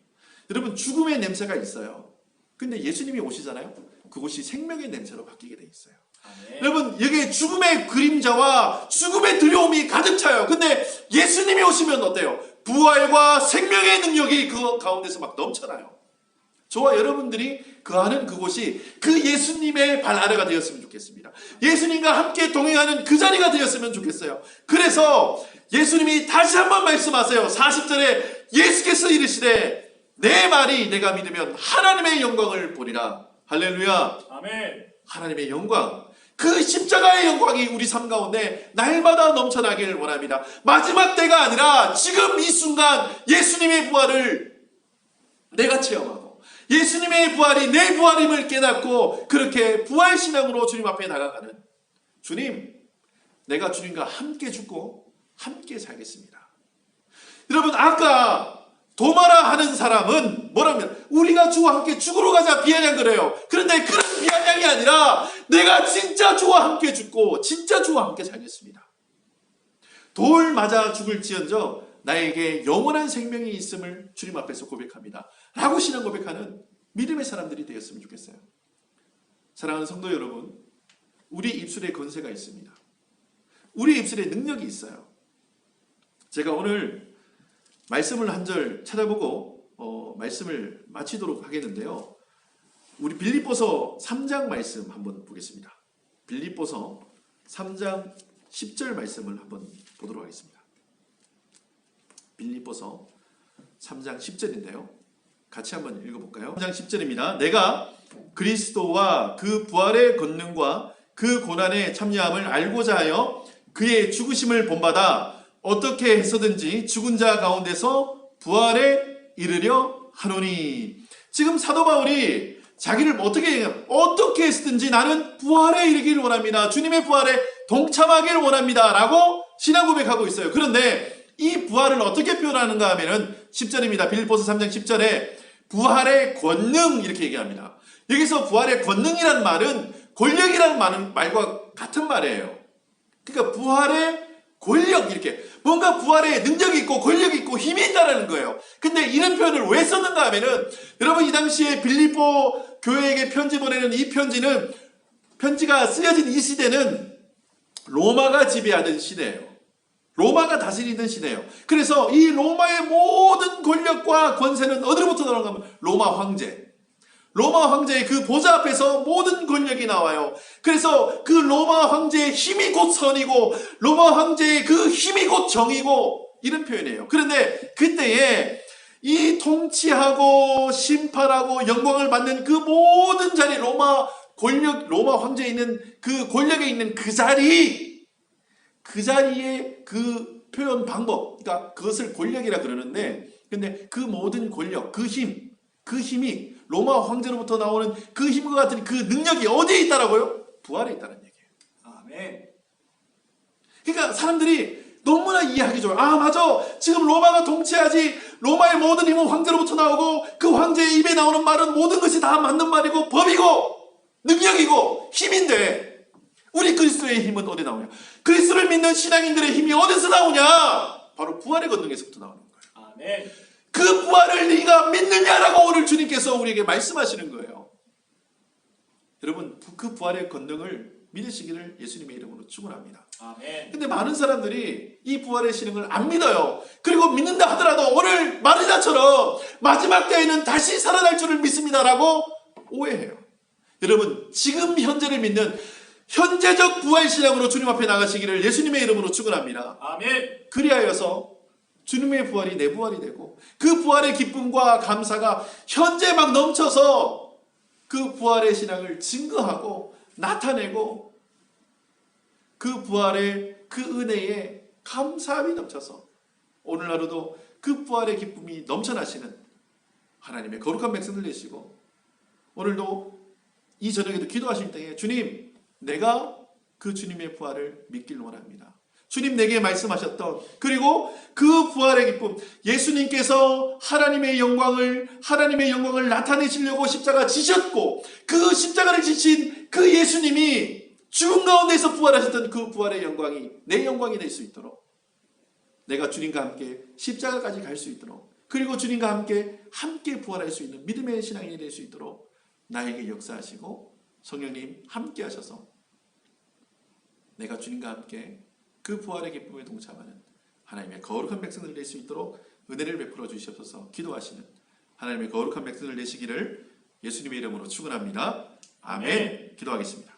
Speaker 2: 여러분 죽음의 냄새가 있어요. 근데 예수님이 오시잖아요. 그곳이 생명의 냄새로 바뀌게 돼 있어요.
Speaker 1: 아멘.
Speaker 2: 여러분 여기에 죽음의 그림자와 죽음의 두려움이 가득 차요. 근데 예수님이 오시면 어때요? 부활과 생명의 능력이 그 가운데서 막 넘쳐나요. 저와 여러분들이 거하는 그곳이 그 예수님의 발 아래가 되었으면 좋겠습니다. 예수님과 함께 동행하는 그 자리가 되었으면 좋겠어요. 그래서 예수님이 다시 한번 말씀하세요. 40절에 예수께서 이르시되 내 말이 내가 믿으면 하나님의 영광을 보리라. 할렐루야.
Speaker 1: 아멘.
Speaker 2: 하나님의 영광, 그 십자가의 영광이 우리 삶 가운데 날마다 넘쳐나길 원합니다. 마지막 때가 아니라 지금 이 순간 예수님의 부활을 내가 체험하고 예수님의 부활이 내 부활임을 깨닫고 그렇게 부활신앙으로 주님 앞에 나가가는 주님, 내가 주님과 함께 죽고 함께 살겠습니다. 여러분 아까 도마라 하는 사람은 뭐라면 우리가 주와 함께 죽으러 가자 비아냥 그래요. 그런데 그런 비아냥이 아니라 내가 진짜 주와 함께 죽고 진짜 주와 함께 살겠습니다. 돌 맞아 죽을지언정 나에게 영원한 생명이 있음을 주님 앞에서 고백합니다. 라고 신앙 고백하는 믿음의 사람들이 되었으면 좋겠어요. 사랑하는 성도 여러분, 우리 입술에 권세가 있습니다. 우리 입술에 능력이 있어요. 제가 오늘 말씀을 한 절 찾아보고 말씀을 마치도록 하겠는데요. 우리 빌립보서 3장 말씀 한번 보겠습니다. 빌립보서 3장 10절 말씀을 한번 보도록 하겠습니다. 빌립보서 3장 10절인데요. 같이 한번 읽어볼까요? 3장 10절입니다. 내가 그리스도와 그 부활의 권능과 그 고난에 참여함을 알고자 하여 그의 죽으심을 본받아 어떻게 해서든지 죽은 자 가운데서 부활에 이르려 하노니. 지금 사도 바울이 자기를 어떻게 해서든지 나는 부활에 이르기를 원합니다. 주님의 부활에 동참하기를 원합니다. 라고 신앙 고백하고 있어요. 그런데 이 부활을 어떻게 표현하는가 하면은 10절입니다. 빌립보서 3장 10절에 부활의 권능 이렇게 얘기합니다. 여기서 부활의 권능이라는 말은 권력이라는 말과 같은 말이에요. 그러니까 부활의 권력 이렇게 뭔가 부활에 능력이 있고 권력이 있고 힘이 있다는 거예요. 근데 이런 표현을 왜 썼는가 하면은 여러분 이 당시에 빌립보 교회에게 편지 보내는 이 편지가 쓰여진 이 시대는 로마가 지배하던 시대예요. 로마가 다스리던 시대예요. 그래서 이 로마의 모든 권력과 권세는 어디로부터 나오는가 하면 로마 황제. 로마 황제의 그 보좌 앞에서 모든 권력이 나와요. 그래서 그 로마 황제의 힘이 곧 선이고 로마 황제의 그 힘이 곧 정이고 이런 표현이에요. 그런데 그때에 이 통치하고 심판하고 영광을 받는 그 모든 자리, 로마 황제에 있는 그 권력에 있는 그 자리에 그 표현 방법, 그러니까 그것을 권력이라 그러는데, 근데 그 모든 권력, 그 힘이 로마 황제로부터 나오는 그 힘과 같은 그 능력이 어디에 있다라고요? 부활에 있다는 얘기예요.
Speaker 1: 아멘.
Speaker 2: 그러니까 사람들이 너무나 이해하기 좋아요. 아, 맞아. 지금 로마가 통치하지. 로마의 모든 힘은 황제로부터 나오고 그 황제의 입에 나오는 말은 모든 것이 다 맞는 말이고 법이고 능력이고 힘인데, 우리 그리스도의 힘은 어디 나오냐? 그리스도를 믿는 신앙인들의 힘이 어디서 나오냐? 바로 부활의 권능에서부터 나오는 거예요.
Speaker 1: 아멘.
Speaker 2: 그 부활을 네가 믿느냐라고 오늘 주님께서 우리에게 말씀하시는 거예요. 여러분, 그 부활의 권능을 믿으시기를 예수님의 이름으로 축원합니다.
Speaker 1: 아멘.
Speaker 2: 근데 많은 사람들이 이 부활의 신앙을 안 믿어요. 그리고 믿는다 하더라도 오늘 마리아처럼 마지막 때에는 다시 살아날 줄을 믿습니다라고 오해해요. 여러분, 지금 현재를 믿는 현재적 부활 신앙으로 주님 앞에 나가시기를 예수님의 이름으로 축원합니다.
Speaker 1: 아멘.
Speaker 2: 그리하여서 주님의 부활이 내 부활이 되고 그 부활의 기쁨과 감사가 현재 막 넘쳐서 그 부활의 신앙을 증거하고 나타내고 그 부활의 그 은혜에 감사함이 넘쳐서 오늘 하루도 그 부활의 기쁨이 넘쳐나시는 하나님의 거룩한 백성들 되시고, 오늘도 이 저녁에도 기도하실 때에 주님, 내가 그 주님의 부활을 믿길 원합니다. 주님 내게 말씀하셨던, 그리고 그 부활의 기쁨, 예수님께서 하나님의 영광을 나타내시려고 십자가 지셨고 그 십자가를 지신 그 예수님이 죽음 가운데서 부활하셨던 그 부활의 영광이 내 영광이 될 수 있도록, 내가 주님과 함께 십자가까지 갈 수 있도록, 그리고 주님과 함께 부활할 수 있는 믿음의 신앙인이 될 수 있도록 나에게 역사하시고 성령님 함께 하셔서 내가 주님과 함께 그 부활의 기쁨에 동참하는 하나님의 거룩한 백성들 될 수 있도록 은혜를 베풀어 주시옵소서. 기도하시는 하나님의 거룩한 백성들 되시기를 예수님의 이름으로 축원합니다. 아멘. 기도하겠습니다.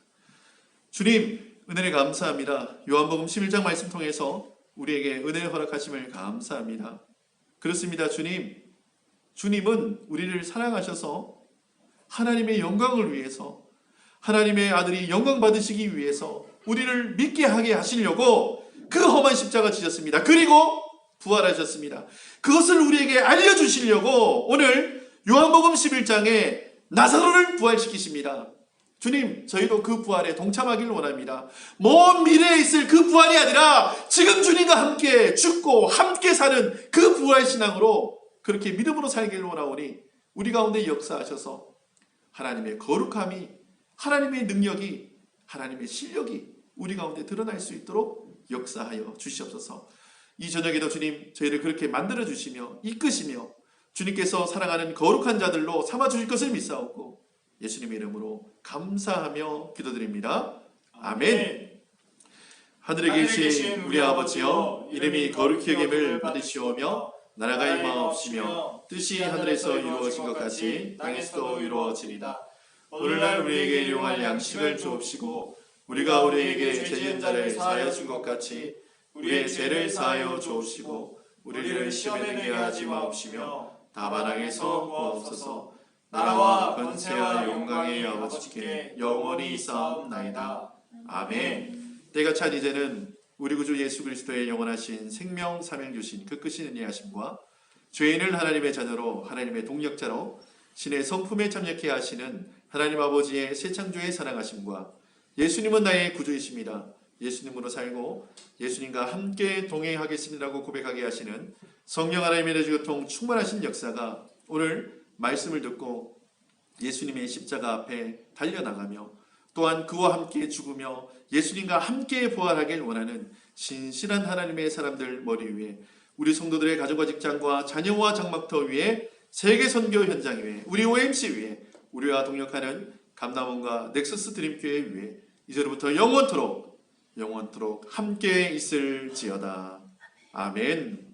Speaker 2: 주님, 은혜를 감사합니다. 요한복음 11장 말씀 통해서 우리에게 은혜를 허락하심을 감사합니다. 그렇습니다. 주님은 우리를 사랑하셔서 하나님의 영광을 위해서, 하나님의 아들이 영광 받으시기 위해서 우리를 믿게 하게 하시려고 그 험한 십자가 지셨습니다. 그리고 부활하셨습니다. 그것을 우리에게 알려주시려고 오늘 요한복음 11장에 나사로를 부활시키십니다. 주님, 저희도 그 부활에 동참하기를 원합니다. 먼 미래에 있을 그 부활이 아니라 지금 주님과 함께 죽고 함께 사는 그 부활 신앙으로 그렇게 믿음으로 살기를 원하오니 우리 가운데 역사하셔서 하나님의 거룩함이, 하나님의 능력이, 하나님의 실력이 우리 가운데 드러날 수 있도록 역사하여 주시옵소서. 이 저녁에도 주님, 저희를 그렇게 만들어 주시며 이끄시며 주님께서 사랑하는 거룩한 자들로 삼아 주실 것을 믿사옵고 예수님의 이름으로 감사하며 기도드립니다. 아멘. 하늘에 계신 우리 아버지여, 이름이 거룩히 여김을 받으시오며 나라가 임하옵시며 뜻이 하늘에서 이루어진 것 같이 땅에서도 이루어지리다. 오늘날 우리에게 일용할 양식을 주옵시고 우리가 우리에게 죄 지은 자를 사하여 준 것 같이 우리의 죄를 사하여 주옵시고 우리를 시험에 들게 하지 마옵시며 다만 악에서 구하옵소서. 나라와 권세와 영광의 아버지께 영원히 있사옵나이다. 아멘. 때가 찬 이제는 우리 구주 예수 그리스도의 영원하신 생명 사명 주신 그 크신 은혜하심과 죄인을 하나님의 자녀로, 하나님의 동력자로 신의 성품에 참여케 하시는 하나님 아버지의 새 창조의 사랑하심과 예수님은 나의 구주이십니다, 예수님으로 살고 예수님과 함께 동행하겠습니다라고 고백하게 하시는 성령 하나님의 내주교통 충만하신 역사가 오늘 말씀을 듣고 예수님의 십자가 앞에 달려나가며 또한 그와 함께 죽으며 예수님과 함께 부활하길 원하는 신실한 하나님의 사람들 머리 위에, 우리 성도들의 가정과 직장과 자녀와 장막터 위에, 세계 선교 현장 위에, 우리 OMC 위에, 우리와 동역하는 감남원과 넥서스 드림교회 위에 이제로부터 영원토록 함께 있을지어다. 아멘.